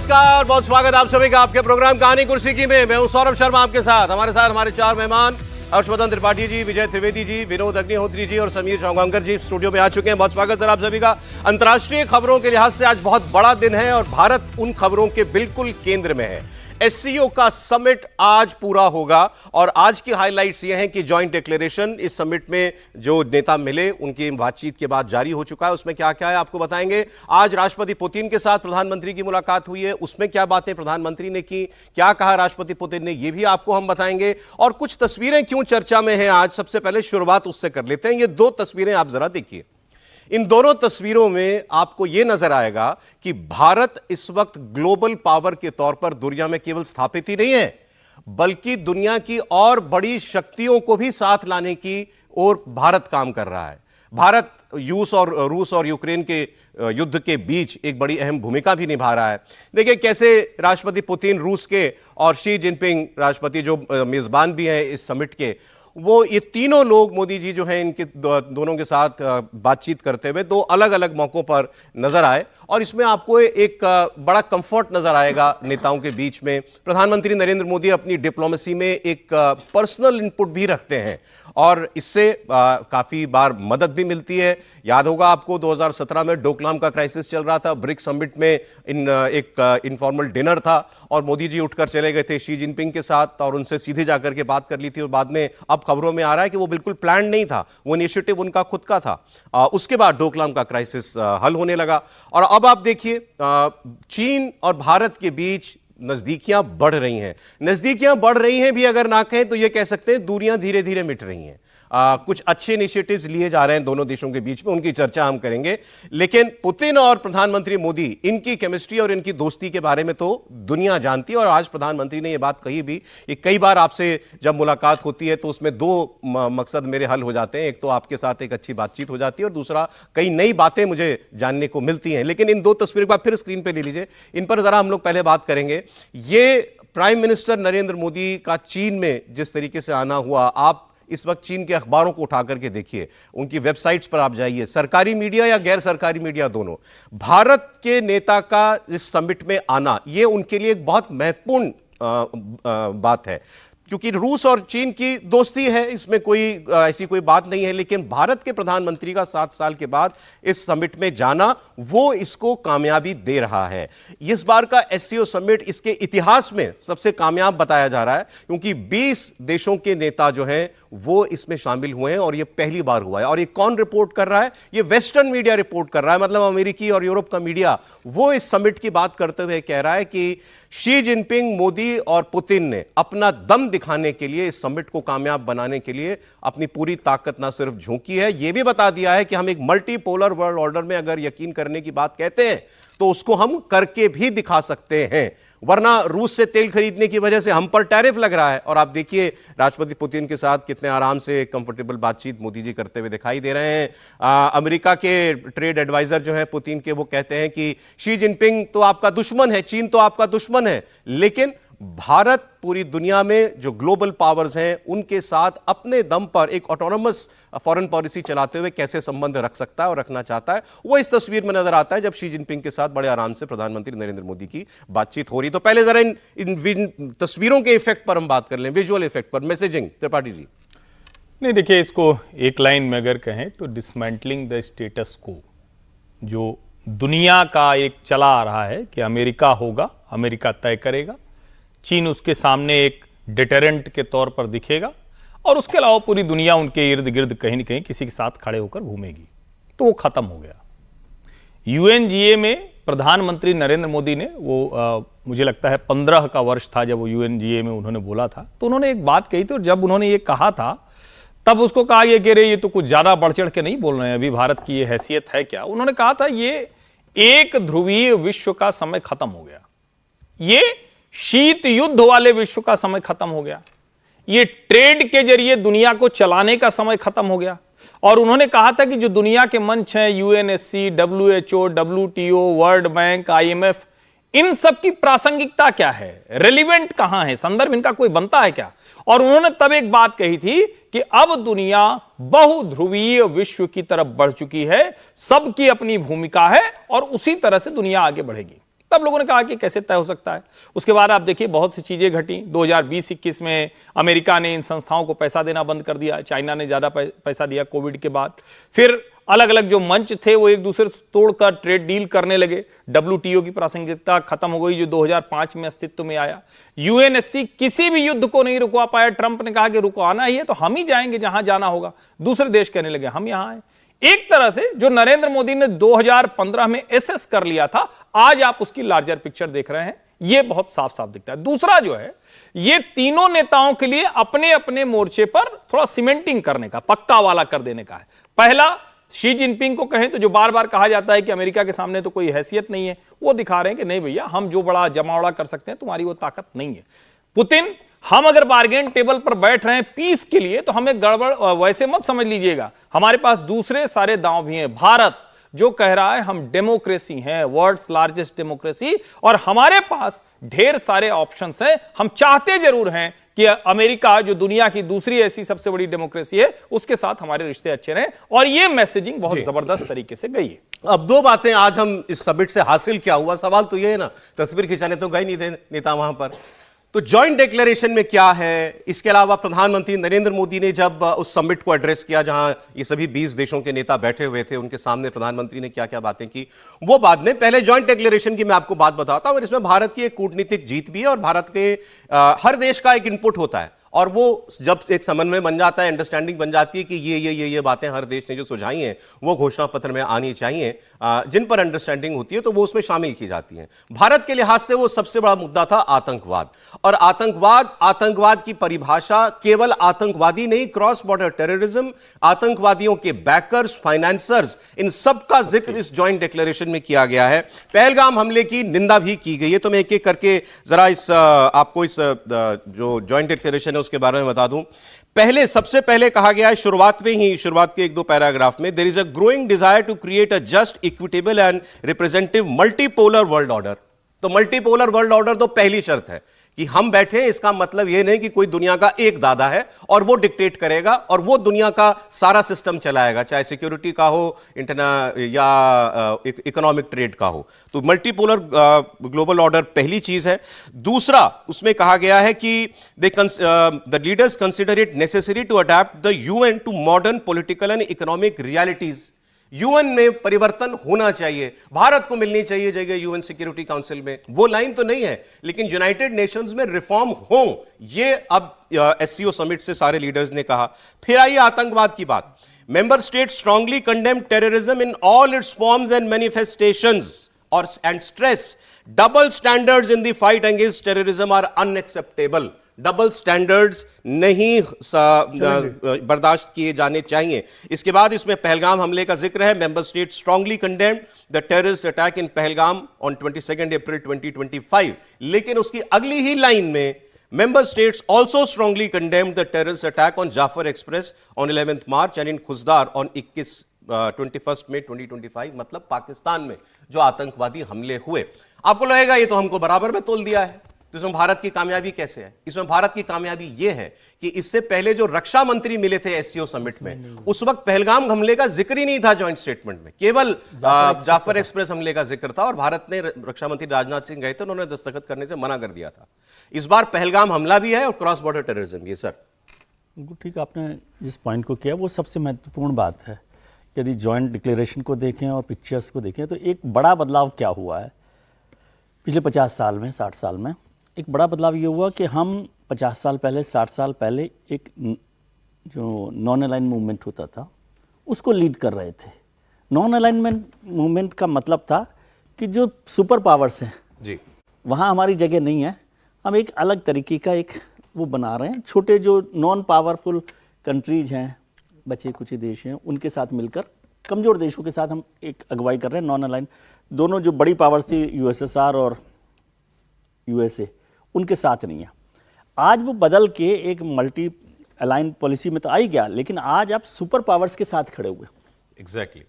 नमस्कार, बहुत स्वागत आप सभी का आपके प्रोग्राम कहानी कुर्सी की में। मैं हूं सौरभ शर्मा आपके साथ। हमारे साथ हमारे चार मेहमान हर्षवर्धन त्रिपाठी जी, विजय त्रिवेदी जी, विनोद अग्निहोत्री जी और समीर चौगांकर जी स्टूडियो में आ चुके हैं। बहुत स्वागत सर आप सभी का। अंतर्राष्ट्रीय खबरों के लिहाज से आज बहुत बड़ा दिन है और भारत उन खबरों के बिल्कुल केंद्र में है। एससीओ का समिट आज पूरा होगा और आज की हाइलाइट्स ये हैं कि जॉइंट डिक्लेरेशन इस समिट में जो नेता मिले उनकी बातचीत के बाद जारी हो चुका है। उसमें क्या क्या है आपको बताएंगे। आज राष्ट्रपति पुतिन के साथ प्रधानमंत्री की मुलाकात हुई है, उसमें क्या बातें प्रधानमंत्री ने की, क्या कहा राष्ट्रपति पुतिन ने, यह भी आपको हम बताएंगे। और कुछ तस्वीरें क्यों चर्चा में हैं आज, सबसे पहले शुरुआत उससे कर लेते हैं। ये दो तस्वीरें आप जरा देखिए। इन दोनों तस्वीरों में आपको यह नजर आएगा कि भारत इस वक्त ग्लोबल पावर के तौर पर दुनिया में केवल स्थापित ही नहीं है, बल्कि दुनिया की और बड़ी शक्तियों को भी साथ लाने की ओर भारत काम कर रहा है। भारत रूस और यूक्रेन के युद्ध के बीच एक बड़ी अहम भूमिका भी निभा रहा है। देखिए कैसे राष्ट्रपति पुतिन रूस के और शी जिनपिंग राष्ट्रपति जो मेजबान भी हैं इस समिट के, वो ये तीनों लोग मोदी जी जो हैं इनके दोनों के साथ बातचीत करते हुए दो अलग अलग मौकों पर नजर आए। और इसमें आपको एक बड़ा कंफर्ट नजर आएगा नेताओं के बीच में। प्रधानमंत्री नरेंद्र मोदी अपनी डिप्लोमेसी में एक पर्सनल इनपुट भी रखते हैं और इससे काफी बार मदद भी मिलती है। याद होगा आपको 2017 में डोकलाम का क्राइसिस चल रहा था, ब्रिक्स समिट में एक इनफॉर्मल डिनर था और मोदी जी उठकर चले गए थे शी जिनपिंग के साथ और उनसे सीधे जाकर के बात कर ली थी। और बाद में अब खबरों में आ रहा है कि वो बिल्कुल प्लान नहीं था, वो इनिशिएटिव उनका खुद का था। उसके बाद डोकलाम का क्राइसिस हल होने लगा। और अब आप देखिए चीन और भारत के बीच नजदीकियां बढ़ रही हैं। नजदीकियां बढ़ रही हैं भी अगर ना कहें तो ये कह सकते हैं दूरियां धीरे धीरे मिट रही हैं। कुछ अच्छे इनिशिएटिव्स लिए जा रहे हैं दोनों देशों के बीच में, उनकी चर्चा हम करेंगे। लेकिन पुतिन और प्रधानमंत्री मोदी, इनकी केमिस्ट्री और इनकी दोस्ती के बारे में तो दुनिया जानती है। और आज प्रधानमंत्री ने यह बात कही भी कि कई बार आपसे जब मुलाकात होती है तो उसमें दो मकसद मेरे हल हो जाते हैं। एक तो आपके साथ एक अच्छी बातचीत हो जाती है और दूसरा कई नई बातें मुझे जानने को मिलती हैं। लेकिन इन दो तस्वीरों को आप फिर स्क्रीन पर ले लीजिए, इन पर जरा हम लोग पहले बात करेंगे। ये प्राइम मिनिस्टर नरेंद्र मोदी का चीन में जिस तरीके से आना हुआ, आप इस वक्त चीन के अखबारों को उठा करके देखिए, उनकी वेबसाइट्स पर आप जाइए, सरकारी मीडिया या गैर सरकारी मीडिया दोनों, भारत के नेता का इस समिट में आना ये उनके लिए एक बहुत महत्वपूर्ण बात है। क्योंकि रूस और चीन की दोस्ती है, इसमें कोई ऐसी कोई बात नहीं है। लेकिन भारत के प्रधानमंत्री का 7 साल के बाद इस समिट में जाना, वो इसको कामयाबी दे रहा है। इस बार का एससीओ समिट इसके इतिहास में सबसे कामयाब बताया जा रहा है, क्योंकि 20 देशों के नेता जो हैं वो इसमें शामिल हुए हैं और ये पहली बार हुआ है। और ये कौन रिपोर्ट कर रहा है? ये वेस्टर्न मीडिया रिपोर्ट कर रहा है, मतलब अमेरिकी और यूरोप का मीडिया। वो इस समिट की बात करते हुए कह रहा है कि शी जिनपिंग, मोदी और पुतिन ने अपना दम दिखाने के लिए, इस समिट को कामयाब बनाने के लिए अपनी पूरी ताकत ना सिर्फ झोंकी है, यह भी बता दिया है कि हम एक मल्टीपोलर वर्ल्ड ऑर्डर में अगर यकीन करने की बात कहते हैं तो उसको हम करके भी दिखा सकते हैं। वरना रूस से तेल खरीदने की वजह से हम पर टैरिफ लग रहा है। और आप देखिए राष्ट्रपति पुतिन के साथ कितने आराम से कंफर्टेबल बातचीत मोदी जी करते हुए दिखाई दे रहे हैं। अमेरिका के ट्रेड एडवाइजर जो है पुतिन के, वो कहते हैं कि शी जिनपिंग तो आपका दुश्मन है, चीन तो आपका दुश्मन है, लेकिन भारत पूरी दुनिया में जो ग्लोबल पावर्स हैं उनके साथ अपने दम पर एक ऑटोनोमस फॉरेन पॉलिसी चलाते हुए कैसे संबंध रख सकता है और रखना चाहता है, वो इस तस्वीर में नजर आता है जब शी जिनपिंग के साथ बड़े आराम से प्रधानमंत्री नरेंद्र मोदी की बातचीत हो रही। तो पहले जरा इन तस्वीरों के इफेक्ट पर हम बात कर लें, विजुअल इफेक्ट पर। मैसेजिंग त्रिपाठी जी। नहीं, देखिए इसको एक लाइन में अगर कहें तो डिसमेंटलिंग द स्टेटस को, जो दुनिया का एक चला आ रहा है कि अमेरिका होगा, अमेरिका तय करेगा, चीन उसके सामने एक डिटरेंट के तौर पर दिखेगा और उसके अलावा पूरी दुनिया उनके इर्द गिर्द कहीं न कहीं किसी के साथ खड़े होकर घूमेगी, तो वो खत्म हो गया। यूएनजीए में प्रधानमंत्री नरेंद्र मोदी ने वो मुझे लगता है 15 का वर्ष था जब वो यूएनजीए में उन्होंने बोला था, तो उन्होंने एक बात कही थी और जब उन्होंने ये कहा था तब उसको कहा ये कह रहे ये तो कुछ ज्यादा बढ़ चढ़ के नहीं बोल रहे हैं, अभी भारत की ये हैसियत है क्या। उन्होंने कहा था ये एक ध्रुवीय विश्व का समय खत्म हो गया, ये शीत युद्ध वाले विश्व का समय खत्म हो गया, ये ट्रेड के जरिए दुनिया को चलाने का समय खत्म हो गया। और उन्होंने कहा था कि जो दुनिया के मंच हैं, UNSC, WHO, WTO, world bank, IMF, इन सब की प्रासंगिकता क्या है, रेलिवेंट कहां है, संदर्भ इनका कोई बनता है क्या। और उन्होंने तब एक बात कही थी कि अब दुनिया बहुध्रुवीय विश्व की तरफ बढ़ चुकी है, सबकी अपनी भूमिका है और उसी तरह से दुनिया आगे बढ़ेगी। तब लोगों ने कहा कि कैसे तय हो सकता है। उसके बाद आप देखिए बहुत सी चीजें घटी। 2020-21 में अमेरिका ने इन संस्थाओं को पैसा देना बंद कर दिया, चाइना ने ज्यादा पैसा दिया कोविड के बाद। फिर अलग अलग जो मंच थे वो एक दूसरे से तोड़कर ट्रेड डील करने लगे। WTO की प्रासंगिकता खत्म हो गई जो 2005 में अस्तित्व में आया। UNSC किसी भी युद्ध को नहीं रुकवा पाया। ट्रंप ने कहा कि रुकवाना ही है तो हम ही जाएंगे जहां जाना होगा। दूसरे देश कहने लगे हम यहां आए। एक तरह से जो नरेंद्र मोदी ने 2015 में एसेस कर लिया था, आज आप उसकी लार्जर पिक्चर देख रहे हैं। यह बहुत साफ साफ दिखता है। दूसरा जो है, ये तीनों नेताओं के लिए अपने अपने मोर्चे पर थोड़ा सीमेंटिंग करने का, पक्का वाला कर देने का है। पहला, शी जिनपिंग को कहें तो जो बार बार कहा जाता है कि अमेरिका के सामने तो कोई हैसियत नहीं है, वो दिखा रहे हैं कि नहीं भैया, हम जो बड़ा जमावड़ा कर सकते हैं तुम्हारी वो ताकत नहीं है। पुतिन, हम अगर बार्गेन टेबल पर बैठ रहे हैं पीस के लिए तो हमें गड़बड़ वैसे मत समझ लीजिएगा, हमारे पास दूसरे सारे दांव भी हैं। भारत जो कह रहा है हम डेमोक्रेसी हैं, वर्ल्ड्स लार्जेस्ट डेमोक्रेसी, और हमारे पास ढेर सारे ऑप्शंस हैं। हम चाहते जरूर हैं कि अमेरिका जो दुनिया की दूसरी ऐसी सबसे बड़ी डेमोक्रेसी है उसके साथ हमारे रिश्ते अच्छे रहें, और यह मैसेजिंग बहुत जबरदस्त तरीके से गई है। अब दो बातें आज हम इस समिट से हासिल क्या हुआ, सवाल तो ये है ना, तस्वीर खिंचाने तो गए नहीं थे नेता वहां पर। तो जॉइंट डिक्लेरेशन में क्या है, इसके अलावा प्रधानमंत्री नरेंद्र मोदी ने जब उस समिट को एड्रेस किया जहां ये सभी 20 देशों के नेता बैठे हुए थे, उनके सामने प्रधानमंत्री ने क्या क्या बातें की, वो बाद में। पहले जॉइंट डिक्लेरेशन की मैं आपको बात बताता हूं, और इसमें भारत की एक कूटनीतिक जीत भी है, और भारत के हर देश का एक इनपुट होता है, और वो जब एक समन्वय बन जाता है, अंडरस्टैंडिंग बन जाती है कि ये बातें हर देश ने जो सुझाई हैं वो घोषणा पत्र में आनी चाहिए, जिन पर अंडरस्टैंडिंग होती है तो वो उसमें शामिल की जाती हैं। भारत के लिहाज से वो सबसे बड़ा मुद्दा था आतंकवाद, और आतंकवाद की परिभाषा केवल आतंकवादी नहीं, क्रॉस बॉर्डर टेररिज्म, आतंकवादियों के बैकर्स, फाइनेंसर्स, इन सब का जिक्र इस जॉइंट डिक्लेरेशन में किया गया है। पहलगाम हमले की निंदा भी की गई है। तो मैं एक एक करके जरा आपको इस जो जॉइंट डिक्लेरेशन है उसके बारे में बता दूं। सबसे पहले कहा गया है शुरुआत के एक दो पैराग्राफ में, there is a growing desire to create a just, equitable and representative multipolar world order. तो मल्टीपोलर वर्ल्ड ऑर्डर तो पहली शर्त है कि हम बैठे हैं, इसका मतलब यह नहीं कि कोई दुनिया का एक दादा है और वो डिक्टेट करेगा और वो दुनिया का सारा सिस्टम चलाएगा, चाहे सिक्योरिटी का हो, या इकोनॉमिक ट्रेड का हो। तो मल्टीपोलर ग्लोबल ऑर्डर पहली चीज है। दूसरा, उसमें कहा गया है कि the leaders consider it necessary to adapt the UN to modern political and economic realities. UN में परिवर्तन होना चाहिए, भारत को मिलनी चाहिए जगह यूएन सिक्योरिटी काउंसिल में। वो लाइन तो नहीं है, लेकिन यूनाइटेड नेशंस में रिफॉर्म हो, ये अब एससीओ समिट से सारे लीडर्स ने कहा। फिर आई आतंकवाद की बात। Member state strongly condemn terrorism in all its forms and manifestations and stress double standards in the fight against terrorism are unacceptable. Double standards नहीं बर्दाश्त किए जाने चाहिए। इसके बाद इसमें पहलगाम हमले का जिक्र है। Member state strongly condemned the terrorist attack in Pahalgam on 22 April 2025। लेकिन उसकी अगली ही लाइन में, member states also strongly condemned the terrorist attack on Jaffar Express on 11 March and in Khuzdar on 21 May 2025, मतलब पाकिस्तान में जो आतंकवादी हमले हुए। आपको लगेगा ये तो हमको बराबर में तोल दिया है, तो इसमें भारत की कामयाबी कैसे है? इसमें भारत की कामयाबी यह है कि इससे पहले जो रक्षा मंत्री मिले थे एससीओ समिट में, उस वक्त पहलगाम हमले का जिक्र ही नहीं था जॉइंट स्टेटमेंट में, केवल जाफर एक्सप्रेस हमले का जिक्र था, और भारत ने, रक्षा मंत्री राजनाथ सिंह गए थे, उन्होंने दस्तखत करने से मना कर दिया था। इस बार पहलगाम हमला भी है और क्रॉस बॉर्डर टेररिज्म भी। सर बिल्कुल ठीक, आपने जिस पॉइंट को किया वो सबसे महत्वपूर्ण बात है। यदि जॉइंट डिक्लेरेशन को देखें और पिक्चर्स को देखें तो एक बड़ा बदलाव क्या हुआ है पिछले 50 साल में, 60 साल में। एक बड़ा बदलाव ये हुआ कि हम 50 साल पहले, 60 साल पहले एक जो नॉन अलाइन मूवमेंट होता था उसको लीड कर रहे थे। नॉन अलाइनमेंट मूवमेंट का मतलब था कि जो सुपर पावर्स हैं जी, वहाँ हमारी जगह नहीं है, हम एक अलग तरीके का एक वो बना रहे हैं। छोटे जो नॉन पावरफुल कंट्रीज हैं, बचे कुछ ही देश हैं, उनके साथ मिलकर कमज़ोर देशों के साथ हम एक अगुवाई कर रहे हैं। नॉन अलाइन, दोनों जो बड़ी पावर्स थी यूएसएसआर और यूएसए, उनके साथ नहीं है। आज वो बदल के एक मल्टी अलाइन पॉलिसी में तो आई गया, लेकिन आज आप सुपर पावर्स के साथ खड़े हुए। एग्जैक्टली,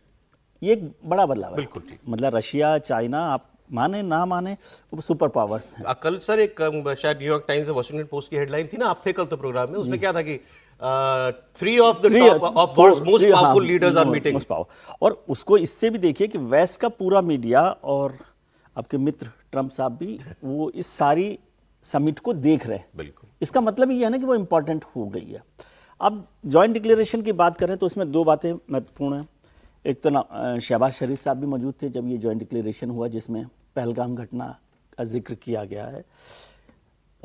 ये एक बड़ा बदलाव है। बिल्कुल ठीक। मतलब रशिया, चाइना, आप माने ना माने, वो सुपर पावर्स हैं। कल सर एक शायद न्यूयॉर्क टाइम्स या वॉशिंगटन पोस्ट की हेडलाइन थी ना, आप थे कल तो प्रोग्राम में, उसमें क्या था कि 3 of the top of world's most powerful leaders are meeting. और उसको इससे भी देखिए कि वेस्ट का पूरा मीडिया और आपके मित्र ट्रंप साहब भी वो इस सारी समिट को देख रहे हैं। बिल्कुल। इसका मतलब ये है ना कि वो इम्पोर्टेंट हो गई है। अब जॉइंट डिक्लेरेशन की बात करें तो उसमें दो बातें महत्वपूर्ण हैं। एक तो शहबाज शरीफ साहब भी मौजूद थे जब ये जॉइंट डिक्लेरेशन हुआ, जिसमें पहलगाम घटना का जिक्र किया गया है,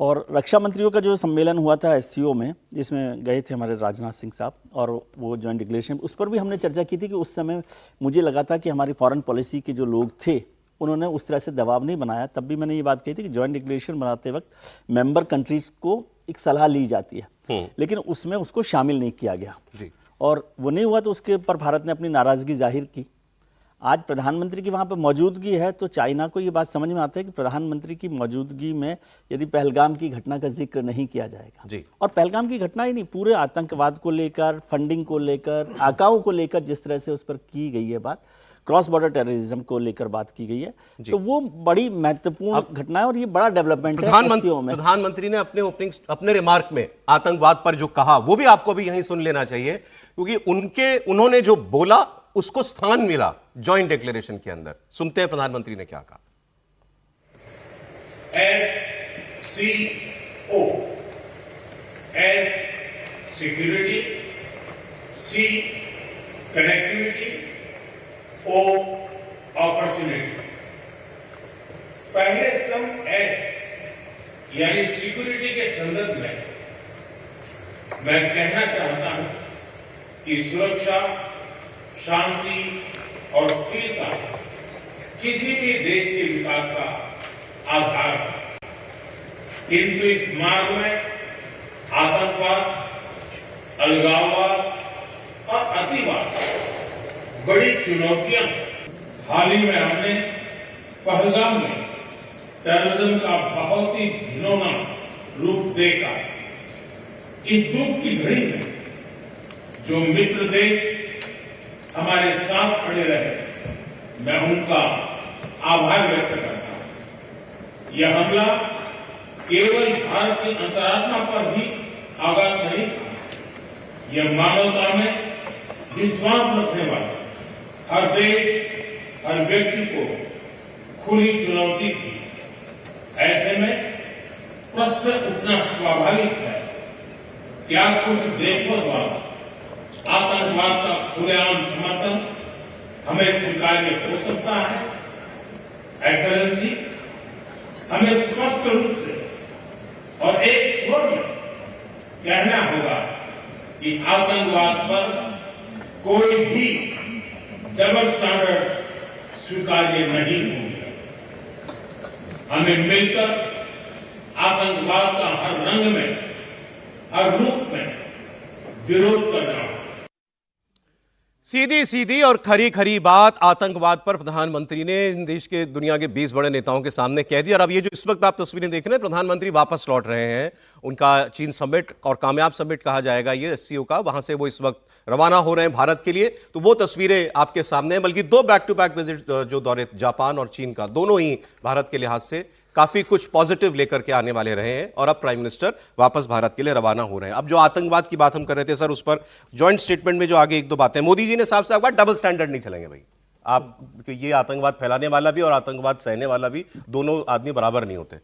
और रक्षा मंत्रियों का जो सम्मेलन हुआ था SCO में, जिसमें गए थे हमारे राजनाथ सिंह साहब, और वो जॉइंट डिक्लेरेशन उस पर भी हमने चर्चा की थी कि उस समय मुझे लगा था कि हमारी फॉरेन पॉलिसी के जो लोग थे उन्होंने उस तरह से दबाव नहीं बनाया। तब भी मैंने ये बात कही थी कि जॉइंट डिक्लेरेशन बनाते वक्त मेंबर कंट्रीज को एक सलाह ली जाती है, लेकिन उसमें उसको शामिल नहीं किया गया जी। और वो नहीं हुआ तो उसके ऊपर भारत ने अपनी नाराज़गी जाहिर की। आज प्रधानमंत्री की वहाँ पर मौजूदगी है तो चाइना को ये बात समझ में आता है कि प्रधानमंत्री की मौजूदगी में यदि पहलगाम की घटना का जिक्र नहीं किया जाएगा जी। और पहलगाम की घटना ही नहीं, पूरे आतंकवाद को लेकर, फंडिंग को लेकर, आकाओं को लेकर जिस तरह से उस पर की गई है बात, क्रॉस बॉर्डर टेररिज्म को लेकर बात की गई है, तो वो बड़ी महत्वपूर्ण घटना है और ये बड़ा डेवलपमेंट है SCO में। प्रधानमंत्री ने अपने रिमार्क में आतंकवाद पर जो कहा वो भी आपको भी यहीं सुन लेना चाहिए, क्योंकि उन्होंने जो बोला उसको स्थान मिला जॉइंट डिक्लेरेशन के अंदर। सुनते हैं प्रधानमंत्री ने क्या कहा। SCO, S security, C connectivity, O opportunity. पहले स्तंभ S यानी सिक्योरिटी के संदर्भ में मैं कहना चाहता हूं कि सुरक्षा, शांति और स्थिरता किसी भी देश के विकास का आधार है, किंतु इस मार्ग में आतंकवाद, अलगाववाद और अतिवाद बड़ी चुनौतियां। हाल ही में हमने पहलगाम में टेररिज्म का बहुत ही घिनौना रूप देखा। इस दुख की घड़ी में जो मित्र देश हमारे साथ खड़े रहे, मैं उनका आभार व्यक्त करता हूं। यह हमला केवल भारत की अंतरात्मा पर ही आघात नहीं था, यह मानवता में विश्वास रखने वाले हर देश, हर व्यक्ति को खुली चुनौती थी। ऐसे में प्रश्न उठना स्वाभाविक है, क्या कुछ देशों द्वारा आतंकवाद का खुलेआम समर्थन हमें स्वीकार्य हो सकता है? एक्सेलेंसी, हमें स्पष्ट रूप से और एक स्वर में कहना होगा कि आतंकवाद पर कोई भी डबल स्टैंडर्ड स्वीकार्य नहीं होंगे। हमें मिलकर आतंकवाद का हर रंग में, हर रूप में विरोध करना होगा। सीधी सीधी और खरी खरी बात आतंकवाद पर प्रधानमंत्री ने देश के, दुनिया के 20 बड़े नेताओं के सामने कह दी। और अब ये जो इस वक्त आप तस्वीरें देख रहे हैं, प्रधानमंत्री वापस लौट रहे हैं। उनका चीन समिट, और कामयाब समिट कहा जाएगा ये SCO का, वहां से वो इस वक्त रवाना हो रहे हैं भारत के लिए। तो वो तस्वीरें आपके सामने हैं, बल्कि 2 बैक टू बैक विजिट जो दौरे जापान और चीन का, दोनों ही भारत के लिहाज से काफी कुछ पॉजिटिव लेकर के आने वाले रहे हैं। और अब प्राइम मिनिस्टर वापस भारत के लिए रवाना हो रहे हैं। अब जो आतंकवाद की बात हम कर रहे थे सर, उस पर जॉइंट स्टेटमेंट में जो आगे 1-2 बातें, मोदी जी ने साफ साफ कहा डबल स्टैंडर्ड नहीं चलेंगे भाई, आप ये आतंकवाद फैलाने वाला भी और आतंकवाद सहने वाला भी, दोनों आदमी बराबर नहीं होते।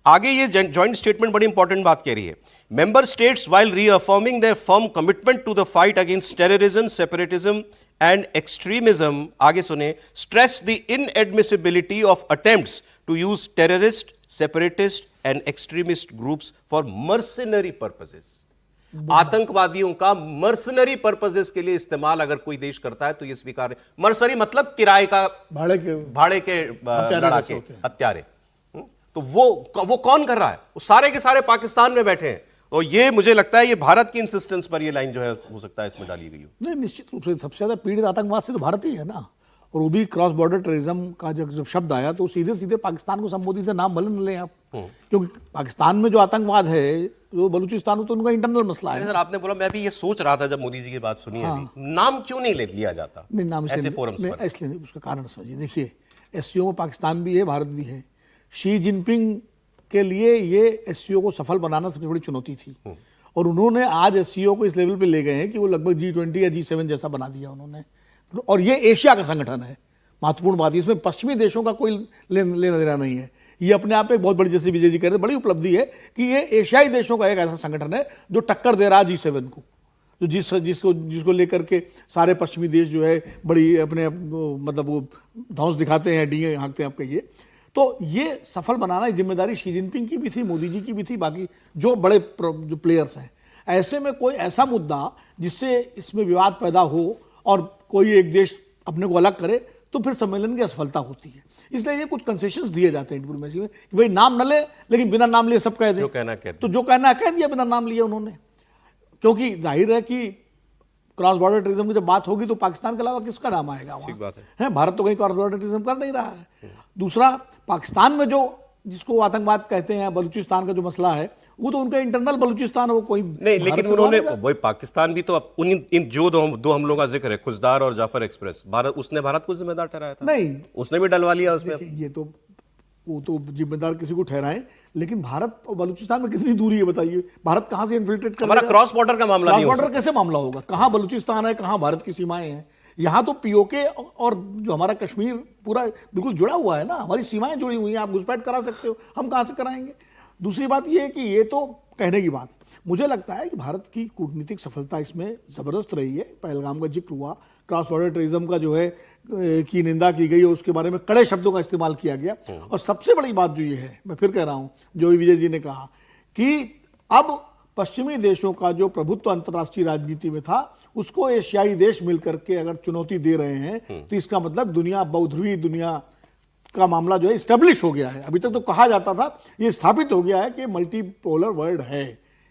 आगे ये जॉइंट स्टेटमेंट बड़ी इंपॉर्टेंट बात कह रही है। Member states while reaffirming their firm commitment to the fight against terrorism, separatism and extremism, आगे सुने, stress the inadmissibility of attempts to use terrorist, separatist and extremist groups for mercenary purposes। आतंकवादियों का mercenary purposes के लिए इस्तेमाल अगर कोई देश करता है तो यह स्वीकार्य। मर्सनरी मतलब किराए का, भाड़े के लड़ाके, हत्यारे। तो वो कौन कर रहा है? वो सारे के सारे पाकिस्तान में बैठे हैं। और ये मुझे लगता है ये भारत की इंसिस्टेंस पर ये लाइन जो है हो सकता है इसमें डाली गई हो। नहीं, निश्चित रूप से सबसे ज्यादा पीड़ित आतंकवाद से तो भारत ही है ना। और वो भी क्रॉस बॉर्डर टेररिज्म का जब शब्द आया तो सीधे सीधे पाकिस्तान को संबोधित है, नाम भले न लें आप, क्योंकि पाकिस्तान में जो आतंकवाद है, जो बलूचिस्तान हो, तो उनका इंटरनल मसला है। सर आपने बोला, मैं भी ये सोच रहा था जब मोदी जी की बात सुनी है, नाम क्यों नहीं लिया जाता? नहीं, नाम ऐसे फोरम्स पर, इसलिए उसका कारण समझिए। देखिए, SCO में पाकिस्तान भी है, भारत भी है। शी जिनपिंग के लिए ये SCO को सफल बनाना सबसे बड़ी चुनौती थी, और उन्होंने आज SCO को इस लेवल पे ले गए हैं कि वो लगभग G20 या G7 जैसा बना दिया उन्होंने। और ये एशिया का संगठन है, महत्वपूर्ण बात है। इसमें पश्चिमी देशों का कोई लेना देना नहीं है। ये अपने आप में एक बहुत बड़ी, जैसे विजय जी कह रहे थे, बड़ी उपलब्धि है कि ये एशियाई देशों का एक ऐसा संगठन है जो टक्कर दे रहा है G7 को, जो जिसको लेकर के सारे पश्चिमी देश जो है बड़ी अपने मतलब वो धौंस दिखाते हैं, डीए हाँकते हैं, आप कहिए। तो ये सफल बनाना जिम्मेदारी शी जिनपिंग की भी थी, मोदी जी की भी थी, बाकी जो बड़े जो प्लेयर्स हैं। ऐसे में कोई ऐसा मुद्दा जिससे इसमें विवाद पैदा हो और कोई एक देश अपने को अलग करे, तो फिर सम्मेलन की असफलता होती है। इसलिए ये कुछ कंसेशंस दिए जाते हैं डिप्लोमेसी में कि भाई नाम न ले, लेकिन बिना नाम लिए सब कह दें। जो कहना कहते। तो जो कहना कह दिया बिना नाम लिए उन्होंने, क्योंकि जाहिर है कि क्रॉस बॉर्डर टेररिज्म की जब बात होगी तो पाकिस्तान के अलावा किसका नाम आएगा वहाँ? ठीक बात है, भारत तो कहीं क्रॉस बॉर्डर टेररिज्म कर नहीं रहा है। दूसरा, पाकिस्तान में जो जिसको आतंकवाद कहते हैं, बलूचिस्तान का जो मसला है, वो तो उनका इंटरनल बलूचिस्तान है, वो कोई नहीं, लेकिन उन्होंने वही पाकिस्तान भी तो इन जो दो हमलों का जिक्र है, खुजदार और जाफर एक्सप्रेस, उसने भारत को जिम्मेदार ठहराया था। नहीं, उसने भी डलवा लिया उसमें। ये तो वो तो जिम्मेदार किसी को ठहराएं, लेकिन भारत और बलूचिस्तान में कितनी दूरी है बताइए? भारत कहां से इन्फिल्ट्रेट कर हमारा क्रॉस बॉर्डर का मामला नहीं हो क्रॉस बॉर्डर कैसे मामला होगा? कहां बलूचिस्तान है, कहां भारत की सीमाएं हैं? यहाँ तो पीओके और जो हमारा कश्मीर पूरा बिल्कुल जुड़ा हुआ है ना, हमारी सीमाएं जुड़ी हुई हैं। आप घुसपैठ करा सकते हो, हम कहाँ से कराएंगे? दूसरी बात यह है कि ये तो कहने की बात, मुझे लगता है कि भारत की कूटनीतिक सफलता इसमें ज़बरदस्त रही है। पहलगाम का जिक्र हुआ, क्रॉस बॉर्डर टेररिज्म का जो है की निंदा की गई और उसके बारे में कड़े शब्दों का इस्तेमाल किया गया। और सबसे बड़ी बात जो ये है, मैं फिर कह रहा हूँ, जो विजय जी ने कहा कि अब पश्चिमी देशों का जो प्रभुत्व अंतर्राष्ट्रीय राजनीति में था, उसको एशियाई देश मिलकर के अगर चुनौती दे रहे हैं, तो इसका मतलब दुनिया, बहुध्रुवीय दुनिया का मामला जो है स्टेब्लिश हो गया है। अभी तक तो कहा जाता था, ये स्थापित हो गया है कि मल्टीपोलर वर्ल्ड है।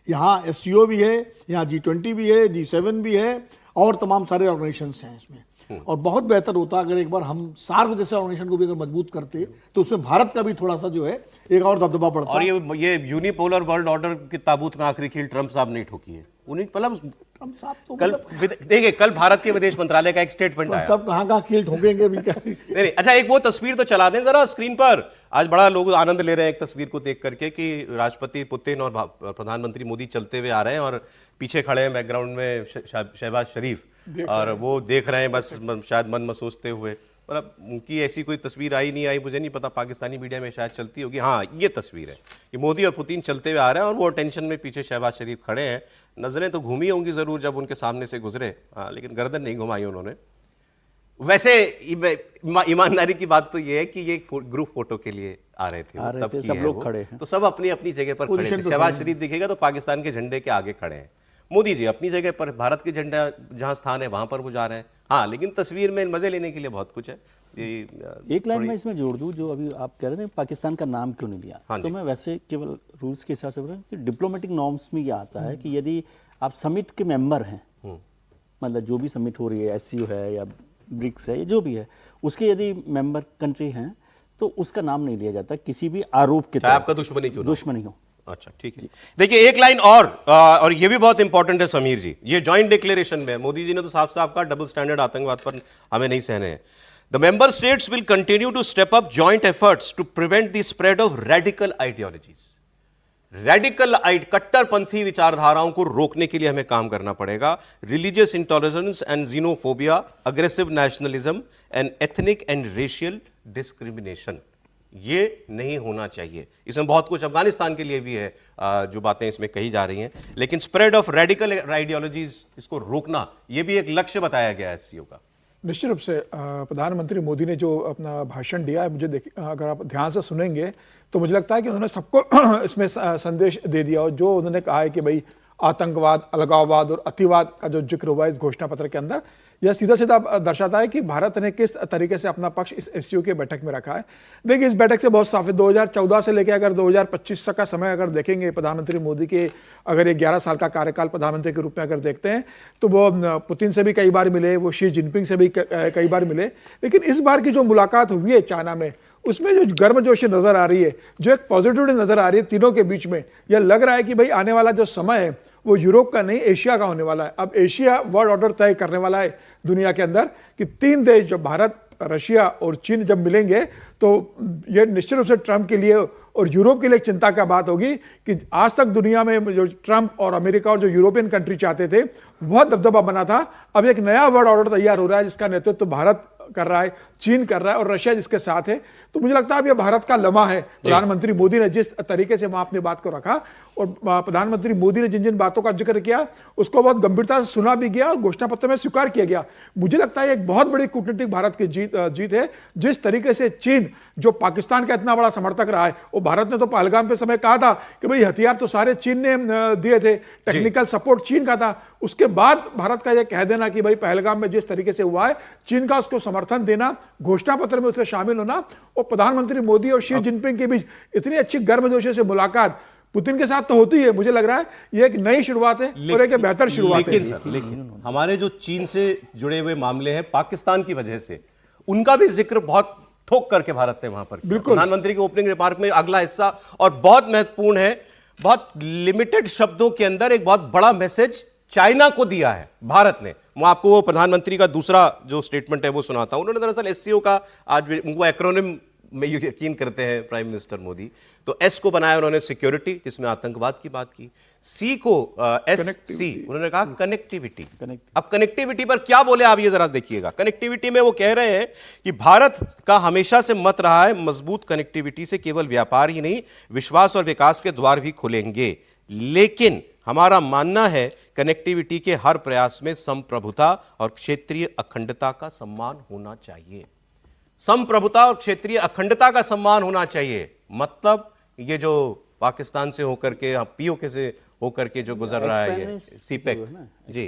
यहाँ SCO भी है, यहाँ G20 भी है, G7 भी है और तमाम सारे ऑर्गेनाइजेशंस हैं इसमें। और बहुत बेहतर होता अगर एक बार हम सार्क जैसे ऑर्गेनाइजेशन को भी अगर मजबूत करते, तो उसमें भारत का भी थोड़ा सा जो है एक और दबदबा पड़ता। और ये यूनिपोलर वर्ल्ड ऑर्डर की ताबूत में आखिरी कील ट्रंप साहब नहीं ठोकी है। उन्हीं मतलब ट्रंप साहब तो कल देखिए, कल भारत के विदेश मंत्रालय का एक स्टेटमेंट आया। सब कहाँ कील ठोकेंगे भी क्या? नहीं, अच्छा, एक वो तस्वीर तो चला दें जरा स्क्रीन पर। आज बड़ा लोग आनंद ले रहे हैं एक तस्वीर को देख करके कि राष्ट्रपति पुतिन और प्रधानमंत्री मोदी चलते हुए आ रहे हैं और पीछे खड़े हैं बैकग्राउंड में शहबाज शरीफ, और वो देख रहे हैं बस शायद मन में सोचते हुए। मतलब उनकी ऐसी कोई तस्वीर आई नहीं आई, मुझे नहीं पता, पाकिस्तानी मीडिया में शायद चलती होगी। हाँ, ये तस्वीर है कि मोदी और पुतिन चलते हुए आ रहे हैं और वो टेंशन में पीछे शहबाज शरीफ खड़े हैं। नजरें तो घूमी होंगी जरूर जब उनके सामने से गुजरे, लेकिन गर्दन नहीं घुमाई उन्होंने। वैसे ईमानदारी की बात तो ये है कि ये ग्रुप फोटो के लिए आ रहे थे, तब सब लोग खड़े हैं, तो सब अपनी अपनी जगह पर खड़े थे। शहबाज शरीफ दिखेगा तो पाकिस्तान के झंडे के आगे खड़े हैं, मोदी जी अपनी जगह पर, भारत के झंडा जहां स्थान है वहां पर वो जा रहे हैं। हाँ, लेकिन तस्वीर में मजे लेने के लिए बहुत कुछ है। एक लाइन में इसमें जोड़ दूं, जो अभी आप कह रहे थे पाकिस्तान का नाम क्यों नहीं लिया, तो मैं वैसे केवल रूल्स के हिसाब से बोल रहा हूँ कि डिप्लोमेटिक नॉर्म्स में ये आता है कि यदि आप समिट के मेंबर हैं, मतलब जो भी समिट हो रही है, SCO है या ब्रिक्स है, जो भी है, उसके यदि मेंबर कंट्री हैं, तो उसका नाम नहीं लिया जाता किसी भी आरोप के तहत, आपका दुश्मनी हो। अच्छा, ठीक है। देखिए, एक लाइन और ये भी बहुत इंपॉर्टेंट है समीर जी, ये जॉइंट डिक्लेरेशन में मोदी जी ने तो साफ साफ कहा डबल स्टैंडर्ड आतंकवाद पर हमें नहीं सहने हैं। The member states will continue to step up joint efforts to prevent the spread of radical ideologies. कट्टरपंथी विचारधाराओं को रोकने के लिए हमें काम करना पड़ेगा। Religious intolerance and xenophobia, aggressive nationalism and ethnic and racial discrimination, ये नहीं होना चाहिए। इसमें बहुत कुछ अफगानिस्तान के लिए भी है, जो बातें इसमें कही जा रही हैं, लेकिन स्प्रेड ऑफ रेडिकल आइडियोलॉजीज, इसको रोकना, ये भी एक लक्ष्य बताया गया है SCO का। निश्चित रूप से प्रधानमंत्री मोदी ने जो अपना भाषण दिया है, मुझे अगर आप ध्यान से सुनेंगे तो मुझे लगता है कि उन्होंने सबको इसमें संदेश दे दिया। और जो उन्होंने कहा है कि भाई आतंकवाद, अलगाववाद और अतिवाद का जो जिक्र हुआ है इस घोषणा पत्र के अंदर, यह सीधा सीधा दर्शाता है कि भारत ने किस तरीके से अपना पक्ष इस SCO के बैठक में रखा है। देखिए, इस बैठक से बहुत साफ है, 2014 से लेकर अगर 2025 तक का समय अगर देखेंगे, प्रधानमंत्री मोदी के अगर ये 11 साल का कार्यकाल प्रधानमंत्री के रूप में अगर देखते हैं, तो वो पुतिन से भी कई बार मिले, वो शी जिनपिंग से भी कई बार मिले, लेकिन इस बार की जो मुलाकात हुई है चाइना में, उसमें जो गर्मजोशी नजर आ रही है, जो एक पॉजिटिविटी नजर आ रही है तीनों के बीच में, यह लग रहा है कि भाई आने वाला जो समय है वो यूरोप का नहीं, एशिया का होने वाला है। अब एशिया वर्ल्ड ऑर्डर तय करने वाला है दुनिया के अंदर कि 3 देश, जो भारत, रशिया और चीन जब मिलेंगे, तो यह निश्चित रूप से ट्रंप के लिए और यूरोप के लिए एक चिंता का बात होगी कि आज तक दुनिया में जो ट्रंप और अमेरिका और जो यूरोपियन कंट्री चाहते थे, बहुत दबदबा बना था। अब एक नया वर्ल्ड ऑर्डर तैयार हो रहा है जिसका नेतृत्व भारत कर रहा है, चीन कर रहा है और रशिया जिसके साथ है। तो मुझे लगता है अब ये भारत का लम्हा है। प्रधानमंत्री मोदी ने जिस तरीके से वहां अपनी बात को रखा और प्रधानमंत्री मोदी ने जिन जिन बातों का जिक्र किया उसको बहुत गंभीरता से सुना भी गया और घोषणा पत्र में स्वीकार किया गया। मुझे लगता है एक बहुत बड़ी कूटनीतिक भारत की जीत है। जिस तरीके से चीन जो पाकिस्तान का इतना बड़ा समर्थक रहा है, और भारत ने तो पहलगाम पे समय कहा था कि भाई हथियार तो सारे चीन ने दिए थे, टेक्निकल सपोर्ट चीन का था। उसके बाद भारत का यह कह देना कि भाई पहलगाम में जिस तरीके से हुआ है, चीन का उसको समर्थन देना, घोषणा पत्र में उससे शामिल होना और प्रधानमंत्री मोदी और शी जिनपिंग के बीच इतनी अच्छी गर्मजोशी से मुलाकात पुतिन के साथ तो होती है। मुझे लग रहा है ये एक नई शुरुआत है और एक बेहतर शुरुआत है। लेकिन हमारे जो चीन से जुड़े हुए मामले हैं पाकिस्तान की वजह से, उनका भी जिक्र बहुत ठोक करके भारत ने वहां पर किया। प्रधानमंत्री के ओपनिंग रिमार्क में अगला हिस्सा और बहुत महत्वपूर्ण है, बहुत लिमिटेड शब्दों के अंदर एक बहुत बड़ा मैसेज चाइना को दिया है भारत ने। मैं आपको वो प्रधानमंत्री का दूसरा जो स्टेटमेंट है वो सुनाता हूं। उन्होंने दरअसल एससीओ का, आज उनको एक्रोनिम में यकीन करते हैं प्राइम मिनिस्टर मोदी, तो एस को बनाया उन्होंने सिक्योरिटी, जिसमें आतंकवाद की बात की। सी को SC उन्होंने कहा कनेक्टिविटी। अब कनेक्टिविटी पर क्या बोले आप ये जरा देखिएगा। कनेक्टिविटी में वो कह रहे हैं कि भारत का हमेशा से मत रहा है मजबूत कनेक्टिविटी से केवल व्यापार ही नहीं, विश्वास और विकास के द्वार भी खुलेंगे। लेकिन हमारा मानना है कनेक्टिविटी के हर प्रयास में संप्रभुता और क्षेत्रीय अखंडता का सम्मान होना चाहिए। संप्रभुता और क्षेत्रीय अखंडता का सम्मान होना चाहिए। मतलब ये जो पाकिस्तान से होकर के, POK से होकर के जो गुजर रहा है ये सीपेक जी,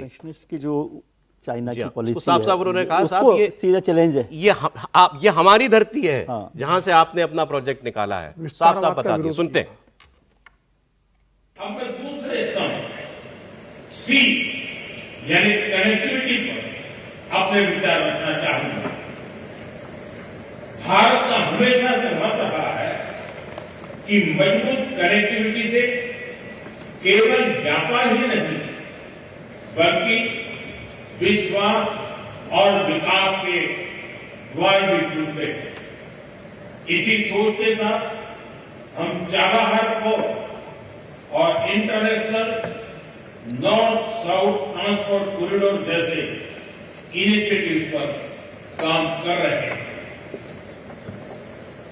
की जो चाइना की पॉलिसी साफ साफ उन्होंने कहा, साहब ये सीधा चैलेंज है, ये हमारी धरती है जहां से आपने अपना प्रोजेक्ट निकाला है। साफ साफ बता दिए, सुनते हैं। अब मैं दूसरे स्तंभ C यानी कनेक्टिविटी पर अपने विचार रखना चाहूंगा। भारत का हमेशा से मत रहा है कि मजबूत कनेक्टिविटी से केवल व्यापार ही नहीं बल्कि विश्वास और विकास के द्वार भी खुलते हैं। इसी सोच के साथ हम चाबहार पोर्ट और international north south transport corridor जैसे इनिशिएटिव पर काम कर रहे हैं।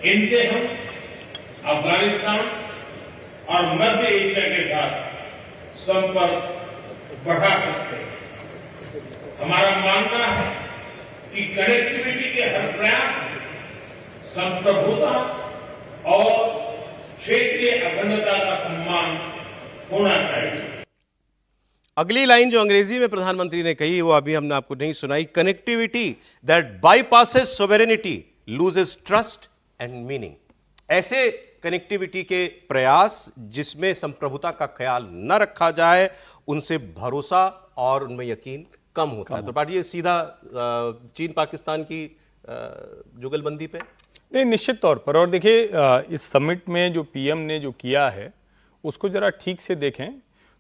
इनसे हम अफगानिस्तान और मध्य एशिया के साथ संपर्क बढ़ा सकते हैं। हमारा मानना है कि कनेक्टिविटी के हर प्रयास संप्रभुता और क्षेत्रीय अखंडता का सम्मान होना चाहिए। अगली लाइन जो अंग्रेजी में प्रधानमंत्री ने कही वो अभी हमने आपको नहीं सुनाई। Connectivity that bypasses sovereignty loses trust and meaning. ऐसे कनेक्टिविटी के प्रयास जिसमें संप्रभुता का ख्याल न रखा जाए, उनसे भरोसा और उनमें यकीन कम होता है। तो पार्टी ये सीधा चीन पाकिस्तान की जुगलबंदी पे नहीं, निश्चित तौर पर। और देखिए इस समिट में जो PM ने जो किया है उसको जरा ठीक से देखें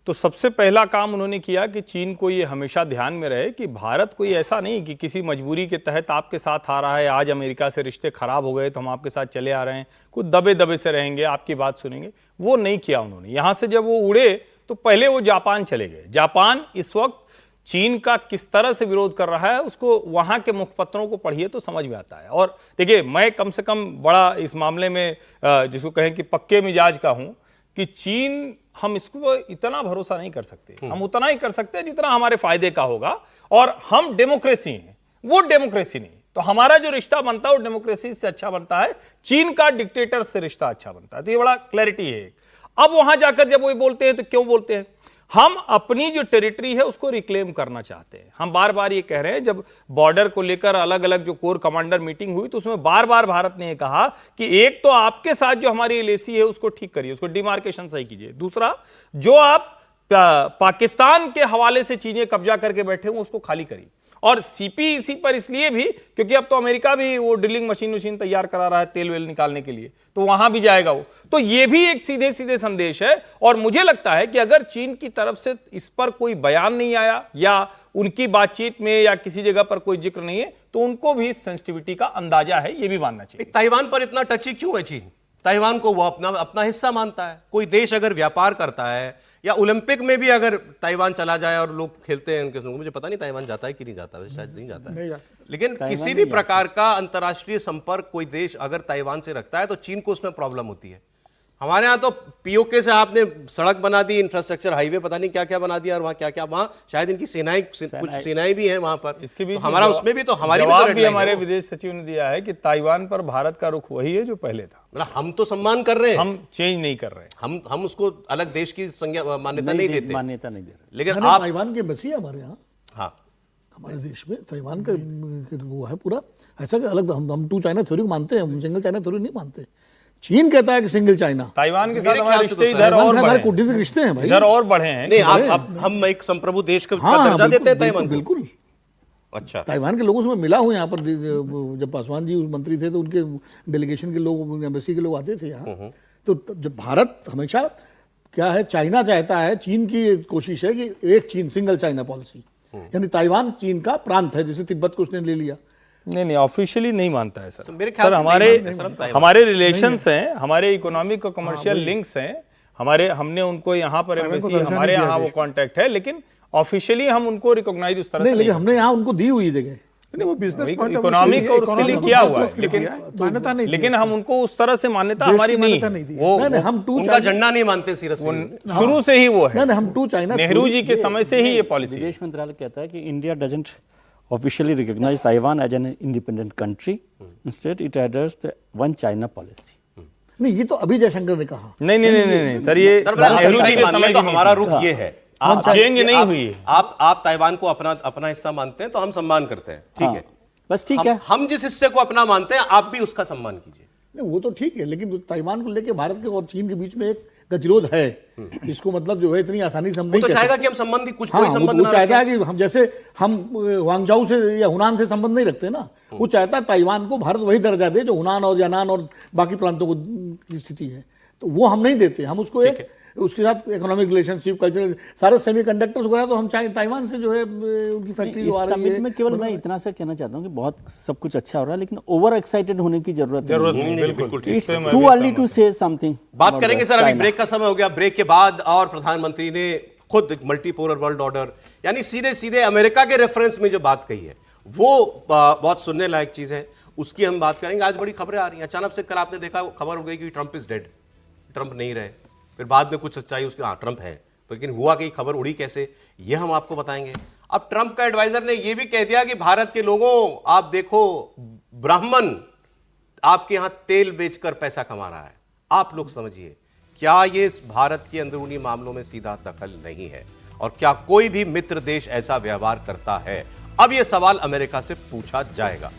तो सबसे पहला काम उन्होंने किया कि चीन को ये हमेशा ध्यान में रहे कि भारत कोई ऐसा नहीं कि किसी मजबूरी के तहत आपके साथ आ रहा है, आज अमेरिका से रिश्ते खराब हो गए तो हम आपके साथ चले आ रहे हैं, कुछ दबे दबे से रहेंगे, आपकी बात सुनेंगे, वो नहीं किया उन्होंने। यहाँ से जब वो उड़े तो पहले वो जापान चले गए। जापान इस वक्त चीन का किस तरह से विरोध कर रहा है उसको वहाँ के मुखपत्रों को पढ़िए तो समझ में आता है। और देखिए मैं कम से कम बड़ा इस मामले में जिसको कहें कि पक्के मिजाज का हूँ कि चीन, हम इसको इतना भरोसा नहीं कर सकते। हम उतना ही कर सकते हैं जितना हमारे फायदे का होगा। और हम डेमोक्रेसी हैं, वो डेमोक्रेसी नहीं। तो हमारा जो रिश्ता बनता है वो डेमोक्रेसी से अच्छा बनता है, चीन का डिक्टेटर से रिश्ता अच्छा बनता है। तो ये बड़ा क्लैरिटी है। अब वहां जाकर जब वो बोलते हैं तो क्यों बोलते हैं? हम अपनी जो टेरिटरी है उसको रिक्लेम करना चाहते हैं। हम बार बार ये कह रहे हैं, जब बॉर्डर को लेकर अलग अलग जो कोर कमांडर मीटिंग हुई तो उसमें बार बार भारत ने कहा कि एक तो आपके साथ जो हमारी LAC है उसको ठीक करिए, उसको डिमार्केशन सही कीजिए। दूसरा, जो आप पाकिस्तान के हवाले से चीजें कब्जा करके बैठे हो उसको खाली करिए। और CPEC पर इसलिए भी क्योंकि अब तो अमेरिका भी वो ड्रिलिंग मशीन तैयार करा रहा है तेल वेल निकालने के लिए, तो वहां भी जाएगा वो। तो ये भी एक सीधे सीधे संदेश है। और मुझे लगता है कि अगर चीन की तरफ से इस पर कोई बयान नहीं आया या उनकी बातचीत में या किसी जगह पर कोई जिक्र नहीं है तो उनको भी सेंसिटिविटी का अंदाजा है, ये भी मानना चाहिए। ताइवान पर इतना टची क्यों है चीन? ताइवान को वो अपना हिस्सा मानता है। कोई देश अगर व्यापार करता है या ओलंपिक में भी अगर ताइवान चला जाए और लोग खेलते हैं उनके संग, मुझे पता नहीं ताइवान जाता है कि नहीं जाता, वैसे शायद नहीं जाता है, लेकिन किसी भी प्रकार का अंतर्राष्ट्रीय संपर्क कोई देश अगर ताइवान से रखता है तो चीन को उसमें प्रॉब्लम होती है। हमारे यहाँ तो पीओके से आपने सड़क बना दी, इंफ्रास्ट्रक्चर, हाईवे, पता नहीं क्या क्या बना दिया, और वहाँ क्या क्या, वहाँ शायद इनकी सेनाएं, कुछ सेनाएं भी हैं वहाँ पर। इसके बीच तो हमारा उसमें भी तो हमारी जवाब भी भी तो हमारे विदेश सचिव ने दिया है कि ताइवान पर भारत का रुख वही है जो पहले था। मतलब हम तो सम्मान कर रहे हैं, हम चेंज नहीं कर रहे। हम उसको अलग देश की संज्ञा मान्यता नहीं देते, मान्यता नहीं दे रहे। लेकिन मैंने आप, ताइवान के बसी है हमारे यहाँ, हाँ, हमारे देश में ताइवान का वो है पूरा ऐसा कि अलग, हम टू चाइना थ्योरी मानते हैं, हम सिंगल चाइना थ्योरी नहीं मानते। चीन कहता है कि सिंगल चाइना। ताइवान के साथ मेरे हमारे ख्याल से तो रिश्ते इधर ताइवान और से हमारे बढ़े कूटनीतिक रिश्ते हैं भाई, इधर और बढ़े हैं। नहीं, आप हम एक संप्रभु देश का हाँ, दर्जा देते हैं ताइवान को। बिल्कुल। अच्छा, ताइवान के लोगों से मैं मिला हूँ यहाँ पर, जब पासवान जी मंत्री थे तो उनके डेलीगेशन के लोग, एम्बेसी के लोग आते थे यहाँ। तो जब भारत हमेशा क्या है, चाइना चाहता है, चीन की कोशिश है कि एक चीन, सिंगल चाइना पॉलिसी, यानी ताइवान चीन का प्रांत है, जैसे तिब्बत को उसने ले लिया। नहीं, ऑफिशियली नहीं मानता है सर। मेरे ख्याल सर से हमारे नहीं मानते, सर, ताइवान। हमारे रिलेशंस हैं, हमारे इकोनॉमिक और कमर्शियल लिंक्स हैं, हमारे, हमने उनको यहाँ पर एम्बेसी, हमारे यहाँ वो कांटेक्ट है, लेकिन ऑफिशियली हम उनको रिकॉग्नाइज उस तरह नहीं, से लेकिन हमने यहाँ उनको दी हुई जगह, नहीं, वो बिजनेस इकोनॉमिक और उसके लिए किया हुआ है, लेकिन मान्यता नहीं, लेकिन हम उनको उस तरह से मान्यता हमारी नहीं है। वो नहीं, हम टू उनका झंडा नहीं मानते सीरियसली। शुरू से ही वो है, नहीं, हम टू चाइना, नेहरू जी के समय से ही ये पॉलिसी। विदेश मंत्रालय कहता है कि India doesn't officially recognise Taiwan as an independent country, instead it adheres the one China policy. नहीं, ये तो अभी जयशंकर ने कहा। नहीं सर, ये सर, नेहरू जी के मान समय लें तो की हमारा नीति। रुख ये है, चेंज नहीं हुई है। आप ताइवान को अपना हिस्सा मानते हैं तो हम सम्मान करते हैं, ठीक है, बस ठीक है। हम जिस हिस्से को अपना मानते हैं आप भी उसका सम्मान कीजिए। नहीं, वो तो ठीक है, लेकिन ताइवान को लेके भारत के और चीन के बीच में एक गतिरोध है, इसको मतलब जो है इतनी आसानी से हम वो नहीं तो कह चाहेगा सकते। कि हम संबंध कोई हाँ, संबंध वो ना चाहता है रखें। कि हम जैसे हम वांगजाऊ से या हुनान से संबंध नहीं रखते ना, वो चाहता है ताइवान को भारत वही दर्जा दे जो हुनान और यानान और बाकी प्रांतों को की स्थिति है, तो वो हम नहीं देते। हम उसको एक उसके साथ इकोनॉमिक रिलेशनशिप, कल्चरल, सारे सेमीकंडक्टर्स वगैरह तो हम चाहे ताइवान से जो है उनकी फैक्ट्री इस जो आ रही समिट है। में केवल मैं इतना सा कहना चाहता हूँ कि बहुत सब कुछ अच्छा हो रहा है, लेकिन ओवर एक्साइटेड होने की जरूरत नहीं, बिल्कुल ठीक। It's too early to say something. बात करेंगे सर, अभी ब्रेक का समय हो गया, ब्रेक के बाद और प्रधानमंत्री ने खुद मल्टीपोलर वर्ल्ड ऑर्डर, यानी सीधे सीधे अमेरिका के रेफरेंस में जो बात कही है वो बहुत सुनने लायक चीज है, उसकी हम बात करेंगे। आज बड़ी खबरें आ रही हैं अचानक से, कल आपने देखा खबर हो गई कि ट्रंप इज डेड, ट्रंप नहीं रहे, फिर बाद में कुछ सच्चाई उसके, हाँ ट्रंप है, तो लेकिन हुआ कि खबर उड़ी कैसे, ये हम आपको बताएंगे। अब ट्रंप का एडवाइजर ने यह भी कह दिया कि भारत के लोगों, आप देखो ब्राह्मण आपके यहां तेल बेचकर पैसा कमा रहा है, आप लोग समझिए, क्या ये भारत के अंदरूनी मामलों में सीधा दखल नहीं है, और क्या कोई भी मित्र देश ऐसा व्यवहार करता है? अब यह सवाल अमेरिका से पूछा जाएगा।